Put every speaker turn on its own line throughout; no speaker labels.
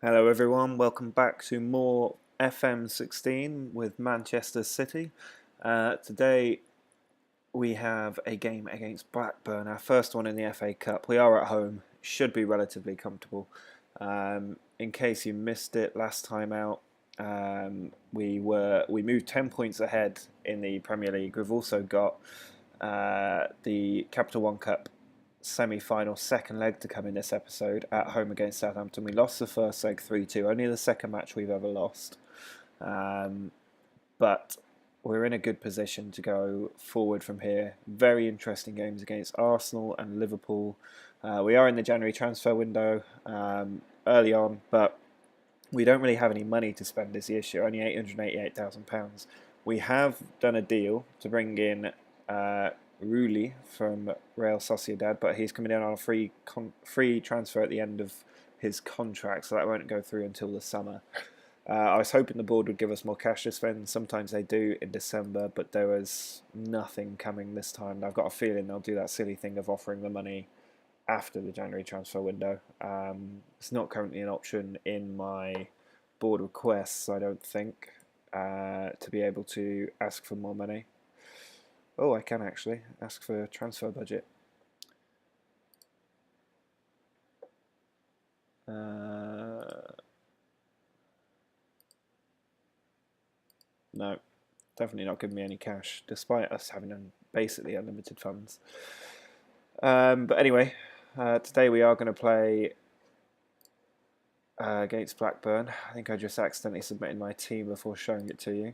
Hello everyone, welcome back to more FM16 with Manchester City. Today we have a game against Blackburn, our first one in the FA Cup. We are at home, should be relatively comfortable. In case you missed it last time out, we moved 10 points ahead in the Premier League. We've also got the Capital One Cup semi-final second leg to come in this episode at home against Southampton. We lost the first leg 3-2, only the second match we've ever lost. But we're in a good position to go forward from here. Very interesting games against Arsenal and Liverpool. We are in the January transfer window early on, but we don't really have any money to spend is the issue, only £888,000. We have done a deal to bring in Rulli from Real Sociedad, but he's coming in on a free transfer at the end of his contract, so that won't go through until the summer. I was hoping the board would give us more cash to spend. Sometimes they do in December, but there was nothing coming this time. I've got a feeling they'll do that silly thing of offering the money after the January transfer window. It's not currently an option in my board requests, I don't think, to be able to ask for more money. Oh, I can actually ask for a transfer budget. No, definitely not giving me any cash, despite us having basically unlimited funds. But anyway, today we are going to play against Blackburn. I think I just accidentally submitted my team before showing it to you.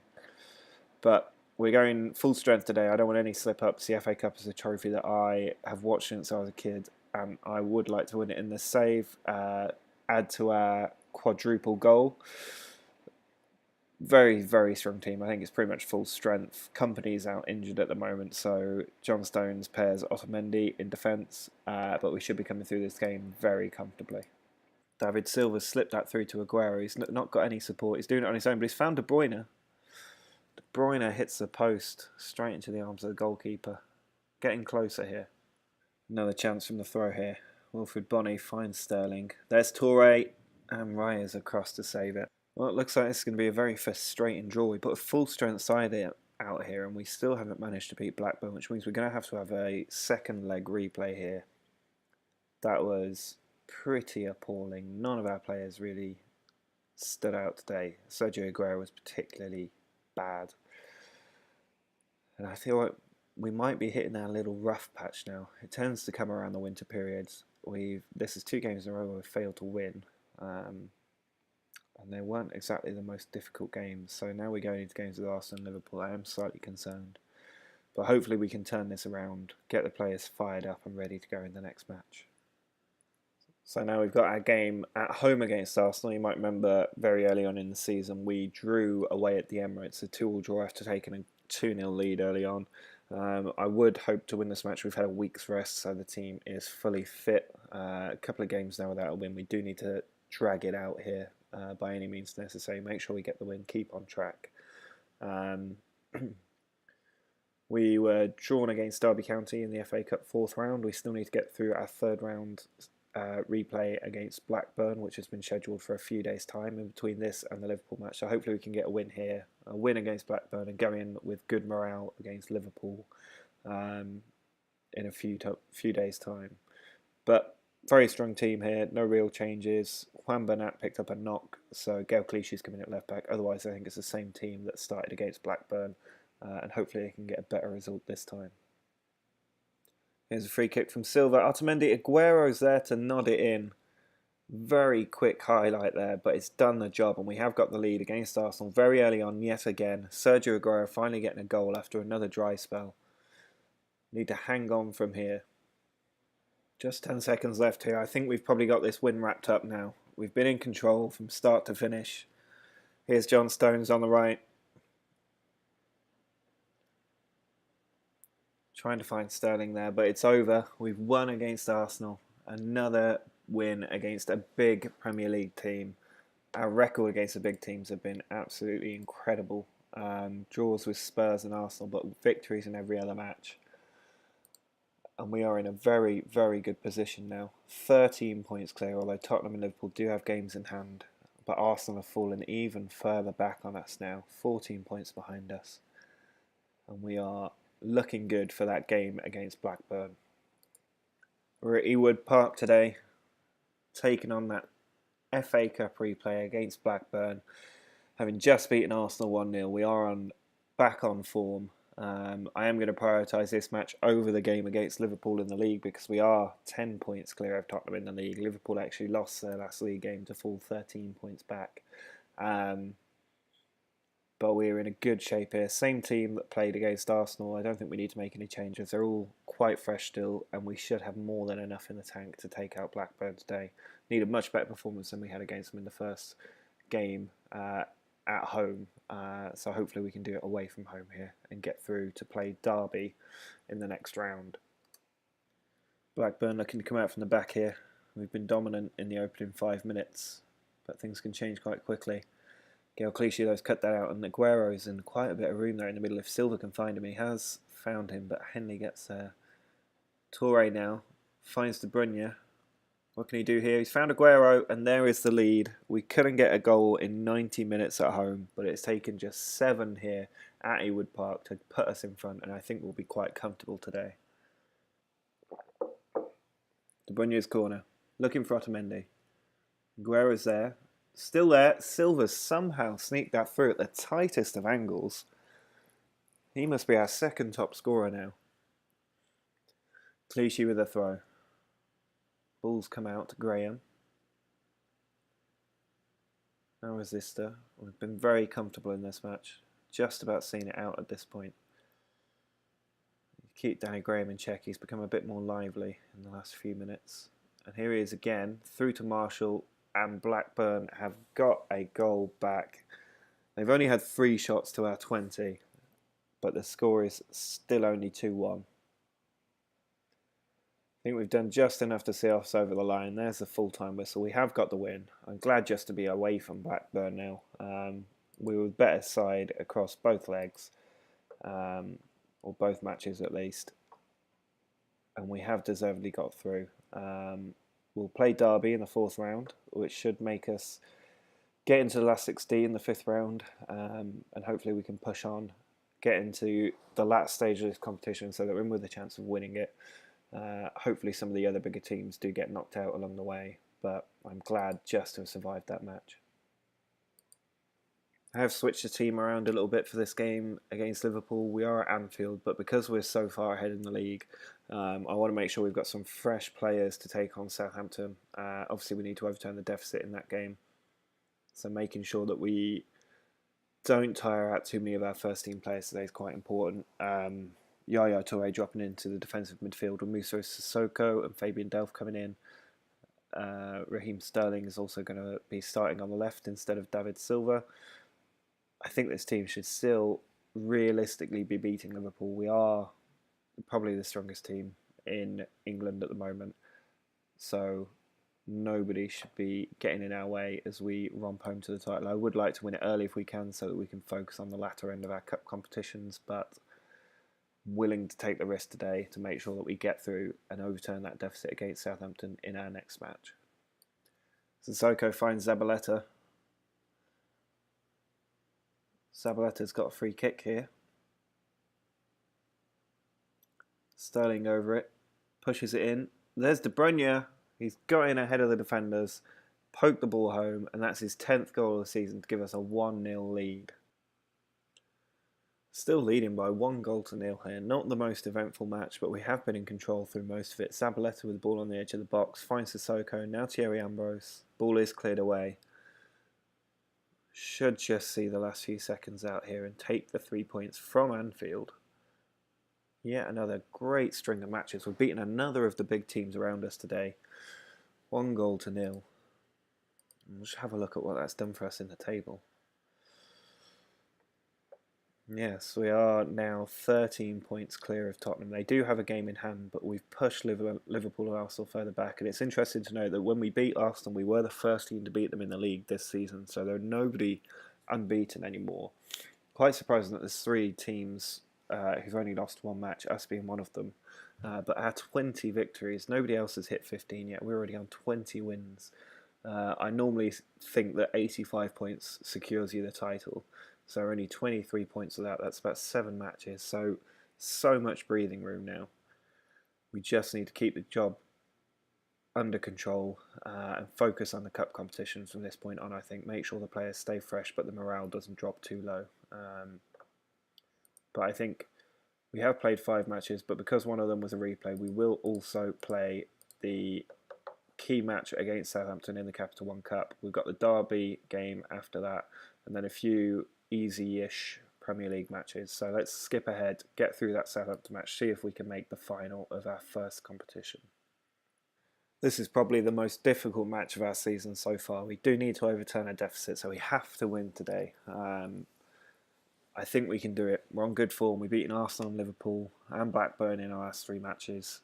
But we're going full strength today. I don't want any slip-ups. The FA Cup is a trophy that I have watched since I was a kid, and I would like to win it in the save, add to our quadruple goal. Very, very strong team. I think it's pretty much full strength. Company's out injured at the moment, so John Stones pairs Otamendi in defence, but we should be coming through this game very comfortably. David Silva slipped that through to Aguero. He's not got any support. He's doing it on his own, but he's found De Bruyne. De Bruyne hits the post straight into the arms of the goalkeeper. Getting closer here. Another chance from the throw here. Wilfried Bony finds Sterling. There's Toure, and Raya's across to save it. Well, it looks like this is going to be a very frustrating draw. We put a full strength side out here, and we still haven't managed to beat Blackburn, which means we're going to have a second leg replay here. That was pretty appalling. None of our players really stood out today. Sergio Aguero was particularly bad. And I feel like we might be hitting our little rough patch now. It tends to come around the winter periods. This is 2 games in a row where we've failed to win. And they weren't exactly the most difficult games. So now we're going into games with Arsenal and Liverpool. I am slightly concerned. But hopefully we can turn this around, get the players fired up and ready to go in the next match. So now we've got our game at home against Arsenal. You might remember very early on in the season we drew away at the Emirates, a 2-2 draw after taking a 2-0 lead early on. I would hope to win this match. We've had a week's rest, so the team is fully fit. A couple of games now without a win. We do need to drag it out here by any means necessary. Make sure we get the win, keep on track. We were drawn against Derby County in the FA Cup 4th round. We still need to get through our 3rd round replay against Blackburn, which has been scheduled for a few days' time in between this and the Liverpool match. So hopefully we can get a win here, a win against Blackburn, and go in with good morale against Liverpool in a few days' time. But very strong team here, no real changes. Juan Bernat picked up a knock, so Gael Clichy's coming at left back. Otherwise, I think it's the same team that started against Blackburn, and hopefully they can get a better result this time. Here's a free kick from Silva. Otamendi, Aguero's there to nod it in. Very quick highlight there, but it's done the job, and we have got the lead against Arsenal very early on yet again. Sergio Aguero finally getting a goal after another dry spell. Need to hang on from here. Just 10 seconds left here. I think we've probably got this win wrapped up now. We've been in control from start to finish. Here's John Stones on the right. Trying to find Sterling there, but it's over. We've won against Arsenal. Another win against a big Premier League team. Our record against the big teams have been absolutely incredible. Draws with Spurs and Arsenal, but victories in every other match. And we are in a very, very good position now. 13 points clear, although Tottenham and Liverpool do have games in hand. but Arsenal have fallen even further back on us now, 14 points behind us. And we are looking good for that game against Blackburn. We're at Ewood Park today, taking on that FA Cup replay against Blackburn. Having just beaten Arsenal 1-0, we are back on form. I am going to prioritise this match over the game against Liverpool in the league because we are 10 points clear of Tottenham in the league. Liverpool actually lost their last league game to fall 13 points back. But we're in a good shape here. Same team that played against Arsenal. I don't think we need to make any changes. They're all quite fresh still, and we should have more than enough in the tank to take out Blackburn today. Need a much better performance than we had against them in the first game at home. So hopefully we can do it away from home here and get through to play Derby in the next round. Blackburn looking to come out from the back here. We've been dominant in the opening 5 minutes, but things can change quite quickly. Gael Clichy though's cut that out, and Aguero's in quite a bit of room there in the middle. If Silva can find him, he has found him, but Henley gets there. Toure now finds De Bruyne. What can he do here? He's found Aguero, and there is the lead. We couldn't get a goal in 90 minutes at home, but it's taken just 7 here at Ewood Park to put us in front, and I think we'll be quite comfortable today. De Bruyne's corner, looking for Otamendi. Aguero's there. Still there. Silva's somehow sneaked that through at the tightest of angles. He must be our second top scorer now. Clichy with a throw. Balls come out to Graham. Now Resista. We've been very comfortable in this match. Just about seen it out at this point. Keep Danny Graham in check. He's become a bit more lively in the last few minutes. And here he is again, through to Marshall. And Blackburn have got a goal back. They've only had 3 shots to our 20, but the score is still only 2-1. I think we've done just enough to see us over the line. There's the full-time whistle. We have got the win. I'm glad just to be away from Blackburn now. We were better side across both legs, or both matches at least, and we have deservedly got through. We'll play Derby in the 4th round, which should make us get into the last 16 in the 5th round, and hopefully we can push on, get into the last stage of this competition so that we're in with a chance of winning it. Hopefully some of the other bigger teams do get knocked out along the way, but I'm glad just to have survived that match. I have switched the team around a little bit for this game against Liverpool. We are at Anfield, but because we're so far ahead in the league, I want to make sure we've got some fresh players to take on Southampton. Obviously, we need to overturn the deficit in that game. So making sure that we don't tire out too many of our first team players today is quite important. Yaya Toure dropping into the defensive midfield with Musa Sissoko and Fabian Delph coming in. Raheem Sterling is also going to be starting on the left instead of David Silva. I think this team should still realistically be beating Liverpool. We are probably the strongest team in England at the moment. So nobody should be getting in our way as we romp home to the title. I would like to win it early if we can so that we can focus on the latter end of our cup competitions, but willing to take the risk today to make sure that we get through and overturn that deficit against Southampton in our next match. Sissoko finds Zabaleta. Zabaleta's got a free kick here. Sterling over it, pushes it in. There's De Bruyne. He's got in ahead of the defenders, poked the ball home, and that's his 10th goal of the season to give us a 1-0 lead. Still leading by 1-0 here. Not the most eventful match, but we have been in control through most of it. Zabaleta with the ball on the edge of the box, finds Sissoko, now Thierry Ambrose. Ball is cleared away. Should just see the last few seconds out here and take the 3 points from Anfield. Yet another great string of matches. We've beaten another of the big teams around us today. 1-0. We'll just have a look at what that's done for us in the table. Yes, we are now 13 points clear of Tottenham. They do have a game in hand, but we've pushed Liverpool and Arsenal further back. And it's interesting to note that when we beat Arsenal, we were the first team to beat them in the league this season. So there's nobody unbeaten anymore. Quite surprising that there's 3 teams who've only lost 1 match, us being one of them. But our 20 victories, nobody else has hit 15 yet. We're already on 20 wins. I normally think that 85 points secures you the title, so only 23 points of that. That's about 7 matches, so much breathing room now. We just need to keep the job under control and focus on the cup competition from this point on. I think make sure the players stay fresh, but the morale doesn't drop too low. But I think we have played 5 matches, but because one of them was a replay, we will also play the key match against Southampton in the Capital One Cup. We've got the Derby game after that, and then a few easy-ish Premier League matches. So let's skip ahead, get through that Southampton match, see if we can make the final of our first competition. This is probably the most difficult match of our season so far. We do need to overturn a deficit, so we have to win today. I think we can do it. We're on good form. We've beaten Arsenal and Liverpool and Blackburn in our last 3 matches.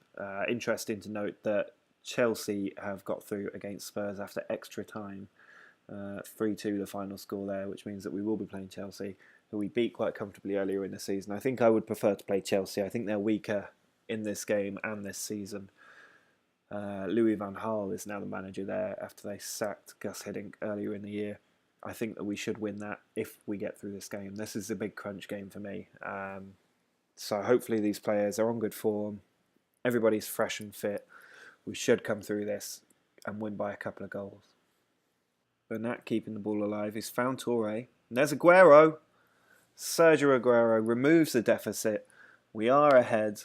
Interesting to note that Chelsea have got through against Spurs after extra time. 3-2 the final score there, which means that we will be playing Chelsea, who we beat quite comfortably earlier in the season. I think I would prefer to play Chelsea. I think they're weaker in this game and this season. Louis van Gaal is now the manager there after they sacked Gus Hiddink earlier in the year. I think that we should win that if we get through this game. This is a big crunch game for me. So hopefully these players are on good form. Everybody's fresh and fit. We should come through this and win by a couple of goals. Bernat keeping the ball alive. He's found Toure. And there's Aguero. Sergio Aguero removes the deficit. We are ahead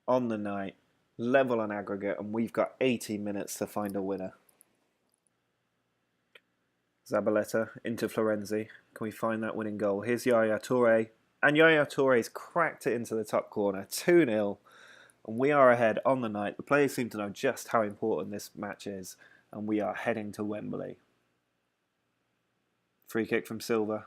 on the night. Level on aggregate, and we've got 80 minutes to find a winner. Zabaleta into Florenzi. Can we find that winning goal? Here's Yaya Toure. And Yaya Toure's cracked it into the top corner. 2-0. And we are ahead on the night. The players seem to know just how important this match is. And we are heading to Wembley. Free kick from Silva.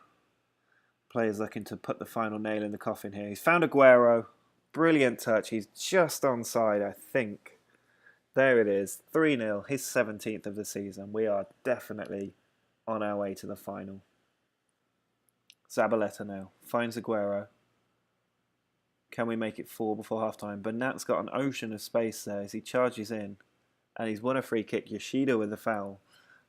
Players looking to put the final nail in the coffin here. He's found Aguero. Brilliant touch. He's just onside, I think. There it is. 3-0. His 17th of the season. We are definitely on our way to the final. Zabaleta now. Finds Aguero. Can we make it 4 before half-time? Bernat's got an ocean of space there as he charges in. And he's won a free kick. Yoshida with a foul.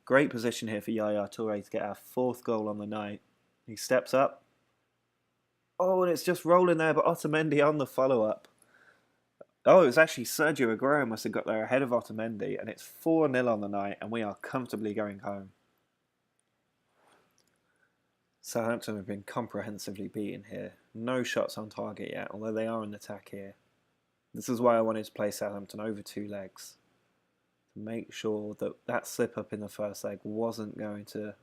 Great position here for Yaya Toure to get our 4th goal on the night. He steps up. Oh, and it's just rolling there, but Otamendi on the follow-up. Oh, it was actually Sergio Aguero must have got there ahead of Otamendi, and it's 4-0 on the night, and we are comfortably going home. Southampton have been comprehensively beaten here. No shots on target yet, although they are in attack here. This is why I wanted to play Southampton over 2 legs. To make sure that that slip-up in the first leg wasn't going to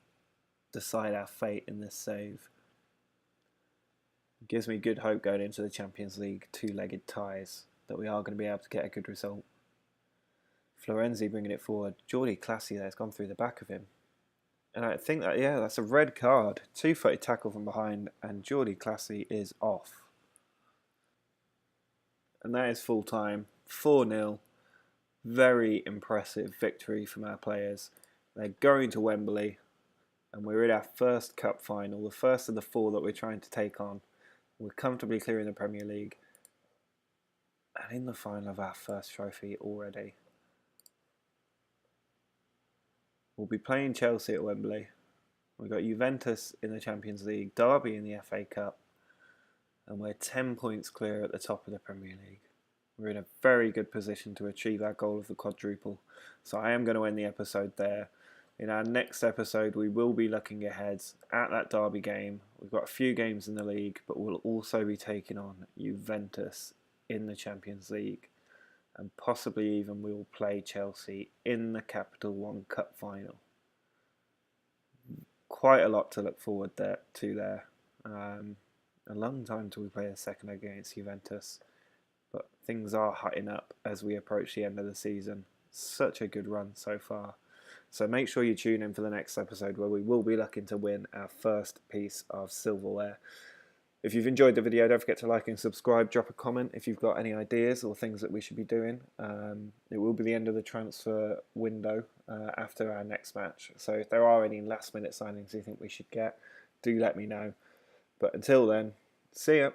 decide our fate in this save. It gives me good hope going into the Champions League 2-legged ties that we are going to be able to get a good result. Florenzi bringing it forward. Jordi Classy there has gone through the back of him. And I think that, yeah, that's a red card. 2-footed tackle from behind and Jordi Classy is off. And that is full time. 4-0. Very impressive victory from our players. They're going to Wembley and we're in our first cup final, the first of the 4 that we're trying to take on. We're comfortably clearing the Premier League and in the final of our first trophy already. We'll be playing Chelsea at Wembley. We've got Juventus in the Champions League, Derby in the FA Cup, and we're 10 points clear at the top of the Premier League. We're in a very good position to achieve our goal of the quadruple. So I am going to end the episode there. In our next episode, we will be looking ahead at that Derby game. We've got a few games in the league, but we'll also be taking on Juventus in the Champions League. And possibly even we will play Chelsea in the Capital One Cup final. Quite a lot to look forward to there. A long time till we play a second leg against Juventus. But things are hotting up as we approach the end of the season. Such a good run so far. So make sure you tune in for the next episode where we will be looking to win our first piece of silverware. If you've enjoyed the video, don't forget to like and subscribe. Drop a comment if you've got any ideas or things that we should be doing. It will be the end of the transfer window after our next match. So if there are any last minute signings you think we should get, do let me know. But until then, see ya.